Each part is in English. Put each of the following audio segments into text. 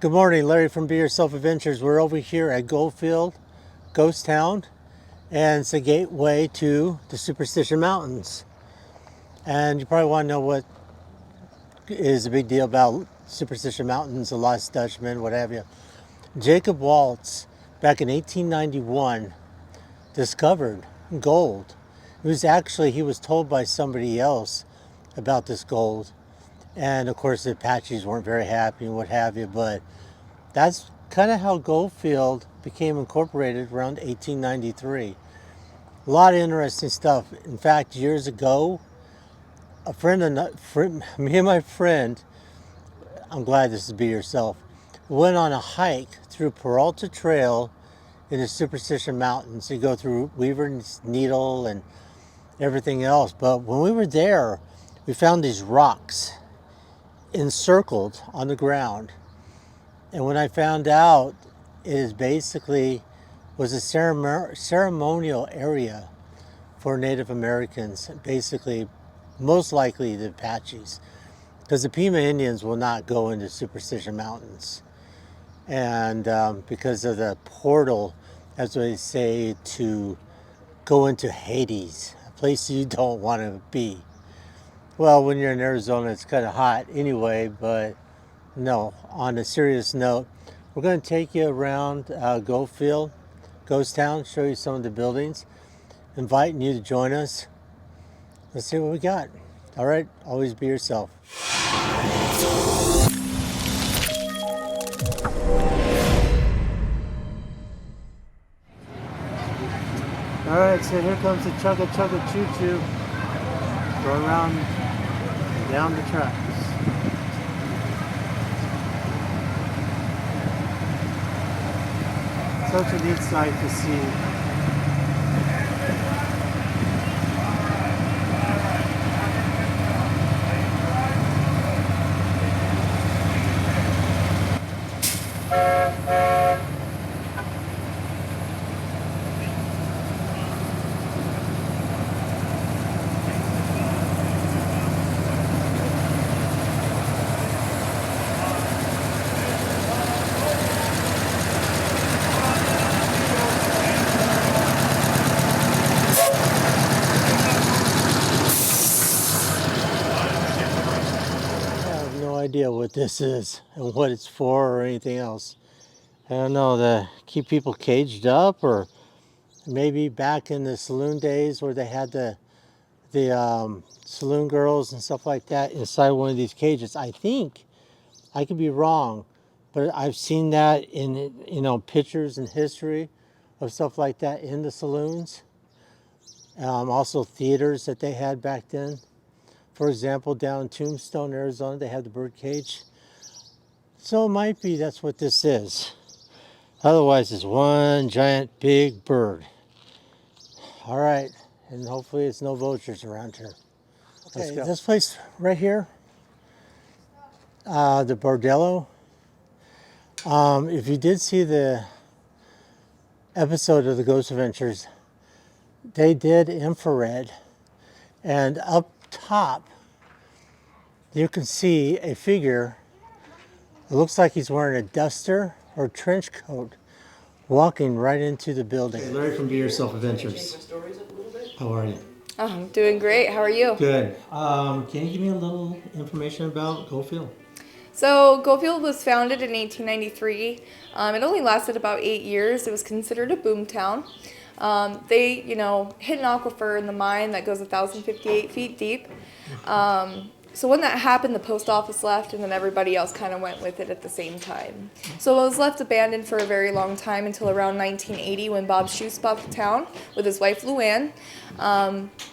Good morning, Larry from Be Yourself Adventures. We're over here at Goldfield Ghost Town, and it's a gateway to the Superstition Mountains. And you probably want to know what is a big deal about Superstition Mountains, the Lost Dutchman, what have you. Jacob Waltz, back in 1891, discovered gold. He was told by somebody else about this gold. And of course, the Apaches weren't very happy and what have you, but that's kind of how Goldfield became incorporated around 1893. A lot of interesting stuff. In fact, years ago, me and my friend, I'm glad this is Be Yourself, went on a hike through Peralta Trail in the Superstition Mountains. You go through Weaver's Needle and everything else. But when we were there, we found these rocks encircled on the ground. And when I found out, it is basically was a ceremonial area for Native Americans, basically, most likely the Apaches, because the Pima Indians will not go into Superstition Mountains, and because of the portal, as they say, to go into Hades, a place you don't want to be. Well, when you're in Arizona, it's kind of hot anyway, but no, on a serious note, we're going to take you around Goldfield, Ghost Town, show you some of the buildings, inviting you to join us. Let's see what we got. All right, always be yourself. All right, so here comes the Chugga Chugga Choo Choo. Go around and down the tracks. Such a neat sight to see. Idea what this is and what it's for or anything else. I don't know, to keep people caged up, or maybe back in the saloon days where they had the saloon girls and stuff like that inside one of these cages. I think, I could be wrong, but I've seen that in pictures and history of stuff like that in the saloons. Also theaters that they had back then. For example, down in Tombstone, Arizona, they have the bird cage. So it might be that's what this is. Otherwise, it's one giant big bird. All right, and hopefully it's no vultures around here. Okay, this place right here, the Bordello. If you did see the episode of the Ghost Adventures, they did infrared, and up top, you can see a figure. It looks like he's wearing a duster or trench coat, walking right into the building. Hey, Larry from Be Yourself Adventures. How are you? Oh, I'm doing great. How are you? Good. Can you give me a little information about Goldfield? So Goldfield was founded in 1893. It only lasted about 8 years. It was considered a boom town. They, hit an aquifer in the mine that goes 1,058 feet deep. So when that happened, the post office left, and then everybody else kind of went with it at the same time. So it was left abandoned for a very long time until around 1980 when Bob Schuess bought the town with his wife Luann.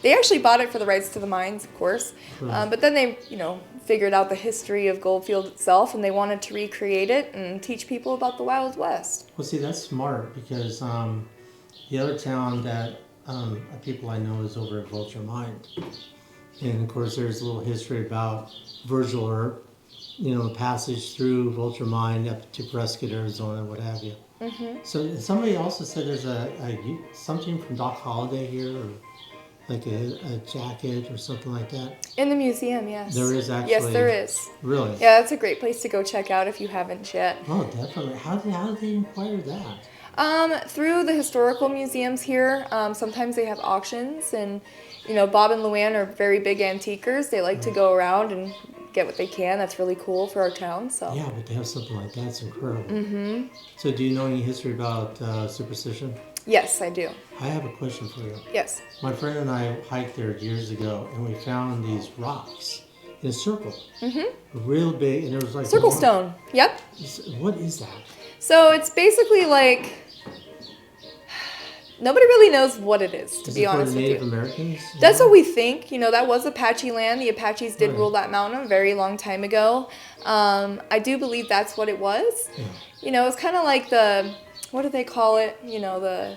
They actually bought it for the rights to the mines, of course. But then they, figured out the history of Goldfield itself, and they wanted to recreate it and teach people about the Wild West. Well, see, that's smart, because the other town that people I know is over at Vulture Mine. And of course, there's a little history about Virgil Earp, passage through Vulture Mine up to Prescott, Arizona, what have you. Mm-hmm. So somebody also said there's something from Doc Holliday here. Or like a jacket or something like that? In the museum, yes. There is Yes, actually. there is. Really? Yeah, that's a great place to go check out if you haven't yet. Oh, definitely. How did they acquire that? Through the historical museums here, sometimes they have auctions, and Bob and Luann are very big antiquers. They like to go around and get what they can. That's really cool for our town. So Yeah, but to have something like that's incredible. Mm-hmm. So, do you know any history about superstition? yes, I do. I have a question for you. Yes. My friend and I hiked there years ago, and we found these rocks in a circle. Mm-hmm. Real big, and there was like Circle stone. Yep. What is that? So it's basically like nobody really knows what it is, to Is be it for honest the with Native you. Americans? That's what we think. That was Apache land. The Apaches did Right. rule that mountain a very long time ago. I do believe that's what it was. Yeah. It's kind of like what do they call it? The I'm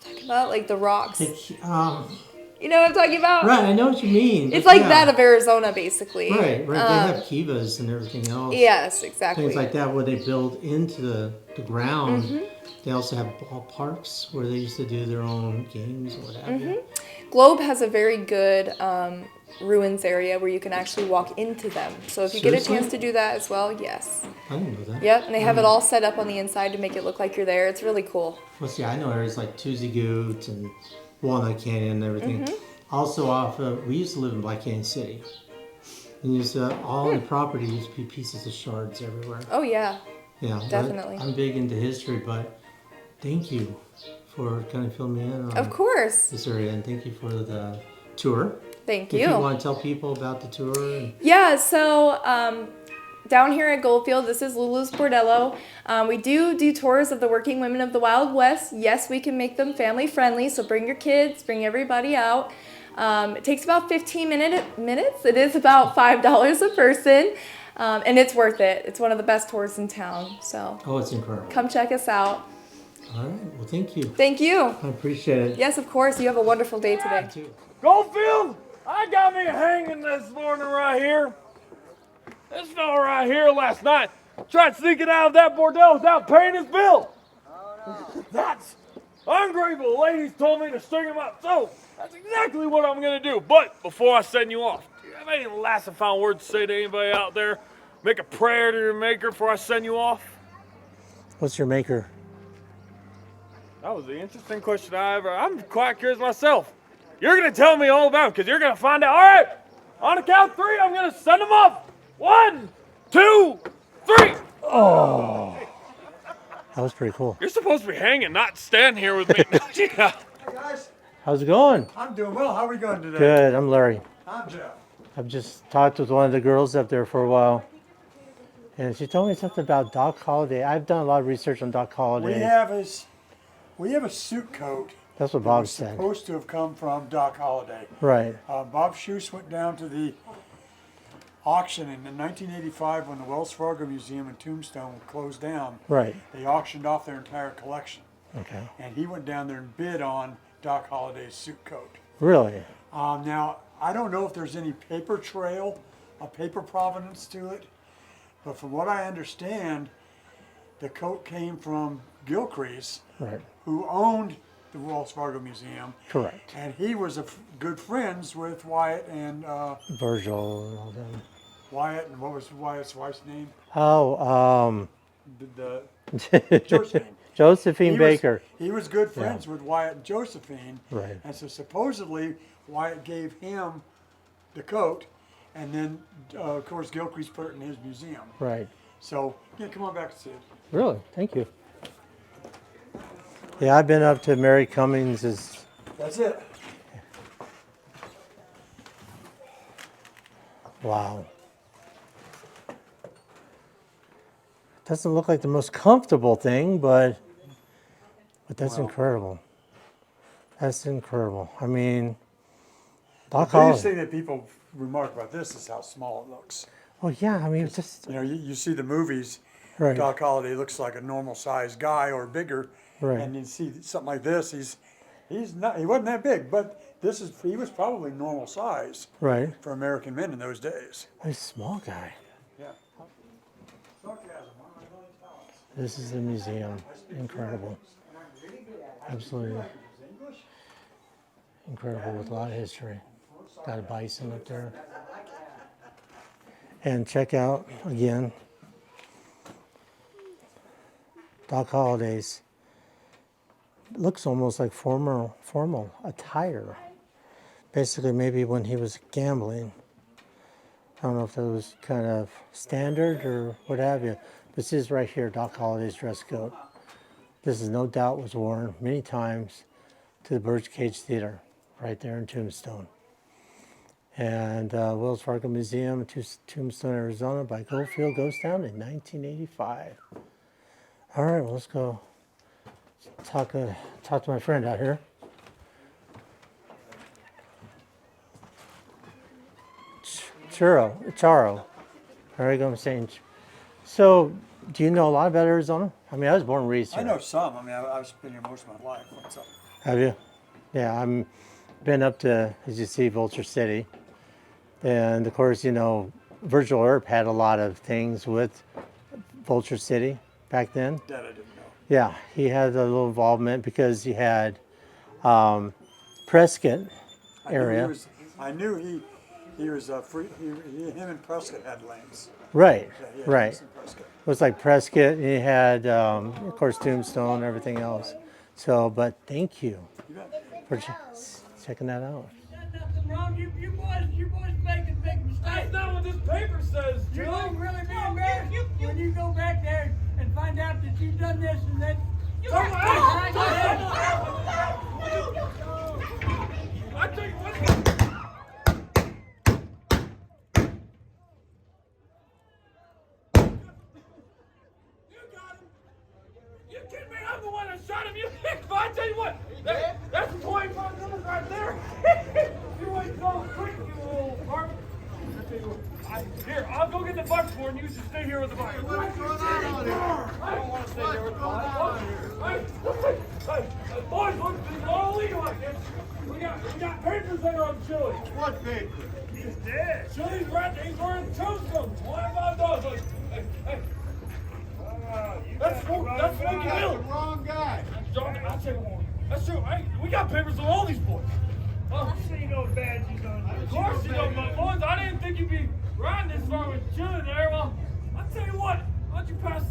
talking about like the rocks. You know what I'm talking about? Right, I know what you mean. It's but like yeah. that of Arizona, basically. Right. They have kivas and everything else. Yes, exactly. Things like that where they build into the ground. They also have ballparks where they used to do their own games or whatever. Globe has a very good ruins area where you can actually walk into them. So if you get a Seriously? chance to do that as well, yes. I didn't know that. Yep, and they have it all set up on the inside to make it look like you're there. It's really cool. Well, see, I know areas like Tuesday Goot and Walnut Canyon and everything. Also, we used to live in Black Canyon City. And all the property used to be pieces of shards everywhere. Oh, yeah. Yeah, Definitely. I'm big into history, but thank you for kind of filling me in on Of course. this area, and thank you for the tour. Thank If you you. want to tell people about the tour. Yeah, so down here at Goldfield, this is Lulu's Bordello. We do tours of the working women of the Wild West. Yes, we can make them family friendly, so bring your kids, bring everybody out. It takes about 15 minutes. It is about $5 a person, and it's worth it. It's one of the best tours in town, so Oh, it's incredible. come check us out. All right, well, thank you. Thank you. I appreciate it. Yes, of course. You have a wonderful day today. You too. Goldfield, I got me hanging this morning right here. This fella right here last night tried sneaking out of that bordel without paying his bill. That's ungrateful. The ladies told me to string him up, so that's exactly what I'm gonna do. But before I send you off, do you have any last and final words to say to anybody out there? Make a prayer to your maker before I send you off? What's your maker? That was the interesting question I'm quite curious myself. You're going to tell me all about it because you're going to find out. All right, on the count of 3, I'm going to send them off. 1, 2, 3. Oh, that was pretty cool. You're supposed to be hanging, not stand here with me. Yeah. Hey guys, How's it going? I'm doing well. How are we going today? Good. I'm Larry. I'm Jeff. I've just talked with one of the girls up there for a while, and she told me something about Doc Holliday. I've done a lot of research on Doc Holliday. We have a suit coat. That's what that Bob was said. supposed to have come from Doc Holliday. Right. Bob Schuess went down to the auction in 1985 when the Wells Fargo Museum in Tombstone closed down. Right. They auctioned off their entire collection, Okay. and he went down there and bid on Doc Holliday's suit coat. Really? Now, I don't know if there's any paper trail, a paper provenance to it, but from what I understand, the coat came from Gilcrease, Right. who owned the Wells Fargo Museum, Correct. and he was good friends with Wyatt and Virgil and all them. what was Wyatt's wife's name? Oh, The Josephine. Josephine He Baker. he was good friends with Wyatt and Josephine, Right. and so supposedly Wyatt gave him the coat, and then of course Gilcrease put it in his museum. Right. So yeah, come on back and see it. Really? Thank you. Yeah, I've been up to Mary Cummings's. That's it. Wow. Doesn't look like the most comfortable thing, but that's Well. incredible. That's incredible. I mean, The Doc biggest Holliday. thing that people remark about this is how small it looks. Oh yeah, I mean, it's just You know, you see the movies, right. Doc Holliday looks like a normal sized guy or bigger, Right. and you see something like this, he wasn't that big, but he was probably normal size Right. for American men in those days. He's a small guy. Yeah. Sarcasm, one of my million talents. This is the museum. Incredible. Absolutely. Incredible with a lot of history. Got a bison up there. And check out again Doc Holliday's. Looks almost like formal attire. Basically, maybe when he was gambling. I don't know if that was kind of standard or what have you. This is right here, Doc Holliday's dress coat. This is no doubt was worn many times to the Birdcage Theater, right there in Tombstone. And Wells Fargo Museum, Tombstone, Arizona, by Goldfield goes down in 1985. All right, well, let's go talk to my friend out here. Charo. There you go, I'm saying. So, do you know a lot about Arizona? I mean, I was born and raised here. I know some. I mean, I've been here most of my life. What's up? Have you? Yeah, I'm been up to, as you see, Vulture City. And of course, you know, Virgil Earp had a lot of things with Vulture City back then. That I didn't know. Yeah, he had a little involvement because he had Prescott area. I knew he was free. Him and Prescott had lanes. Right, Yeah, he had right. lanes in Prescott. It was like Prescott, and he had, of course, Tombstone and everything else. So, but thank you You bet. for checking that out. Nothing wrong. You boys making big mistakes. That's not what this paper says, You Joe. will really be embarrassed when you go back there and find out that you've done this and that. Come on. Right ahead. I tell you what. You got him. You kidding me? I'm the one that shot him. You picked. But I tell you what, that's 25 numbers right there. You ain't so quick, you little varmint. I tell you what. Here, I'll go get the bucks for you. You should stay here with the bucks. What's going on out here? I don't want to stay here with the bucks. Hey, boys, look, it's all illegal like this. We got papers there on Chili. What paper? He's dead. Chili's right there. He's wearing tombstone. $25. Hey. That's Smoky Bill. Wrong guy. I'll take one. That's true. Hey, we got papers on all these boys. I see no badges on you. Of course you don't, my boys. I didn't think you'd be riding this far with Chili there. Well, I'll tell you what. Why don't you pass?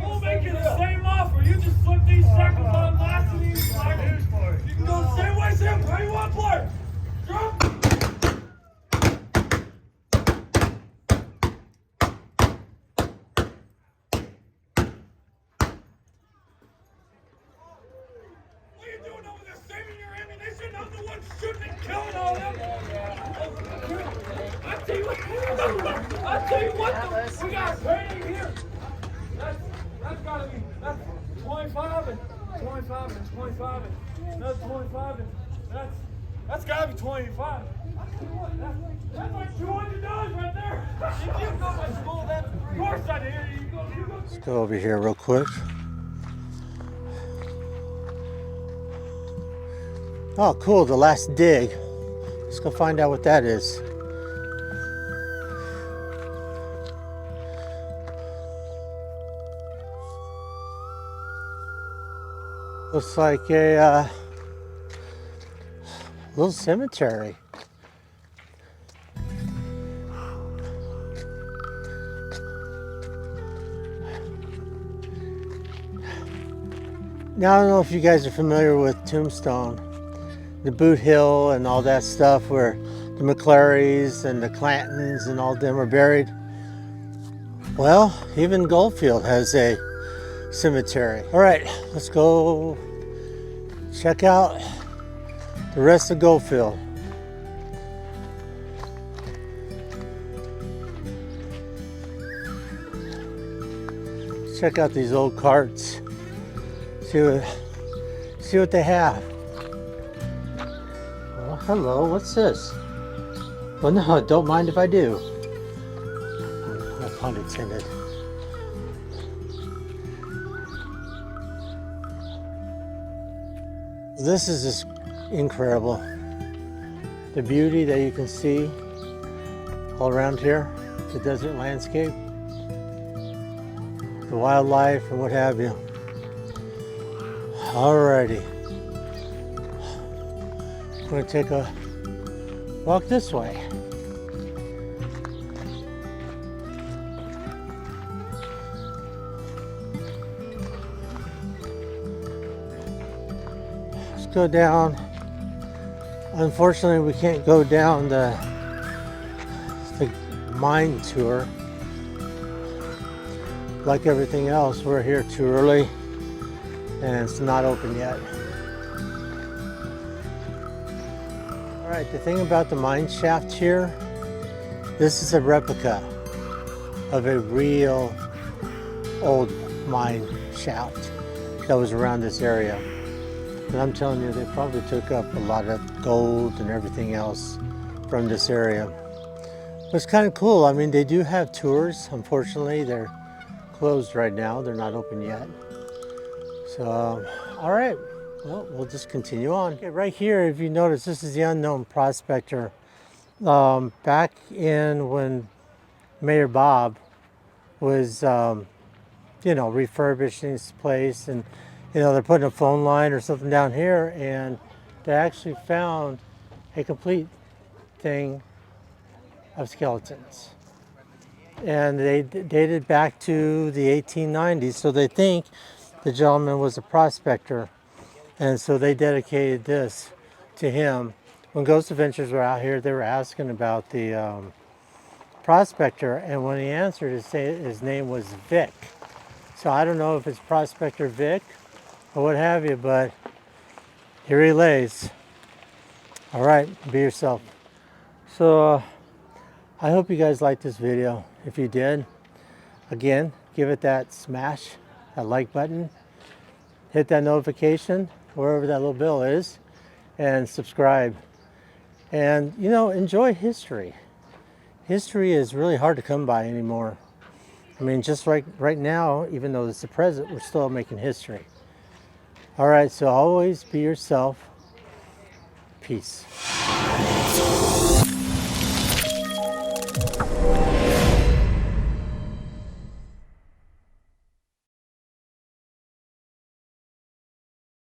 We'll make you the same offer. You just slip these shackles on last and these slackers. You can go the same way, Sam. How you want, player? Drop. What are you doing over there? Saving your ammunition? I'm the one shooting and killing all them. I tell you what, though, we got training here. That's gotta be, that's 25 and 25 and 25 and another 25 and that's gotta be 25. I tell you what, that's like $200 right there. If you go to school, that's free. Of course I did. You go. Let's go over here real quick. Oh, cool, the last dig. Let's go find out what that is. Looks like a little cemetery. Now, I don't know if you guys are familiar with Tombstone, the Boot Hill and all that stuff where the McClarys and the Clantons and all them are buried. Well, even Goldfield has a cemetery. All right, let's go check out the rest of Goldfield. Check out these old carts. See what they have. Well, hello, what's this? Well, no, don't mind if I do. No pun intended. This is just incredible. The beauty that you can see all around here, the desert landscape, the wildlife and what have you. Alrighty. I'm going to take a walk this way. Let's go down. Unfortunately, we can't go down the mine tour. Like everything else, we're here too early and it's not open yet. All right, the thing about the mine shaft here, this is a replica of a real old mine shaft that was around this area. And I'm telling you, they probably took up a lot of gold and everything else from this area. But it's kind of cool. I mean, they do have tours. Unfortunately, they're closed right now. They're not open yet. So, all right. Well, we'll just continue on. Okay, right here, if you notice, this is the Unknown Prospector. Back in when Mayor Bob was, refurbishing this place, and they're putting a phone line or something down here, and they actually found a complete thing of skeletons. And they dated back to the 1890s, so they think the gentleman was a prospector, and so they dedicated this to him. When Ghost Adventures were out here, they were asking about the prospector, and when he answered, his name was Vic. So I don't know if it's Prospector Vic or what have you, but here he lays. All right, be yourself. So I hope you guys liked this video. If you did, again, give it that smash, that like button, hit that notification wherever that little bell is, and subscribe. And enjoy history. History is really hard to come by anymore. I mean, just right now, even though it's the present, we're still making history. All right, so always be yourself. Peace.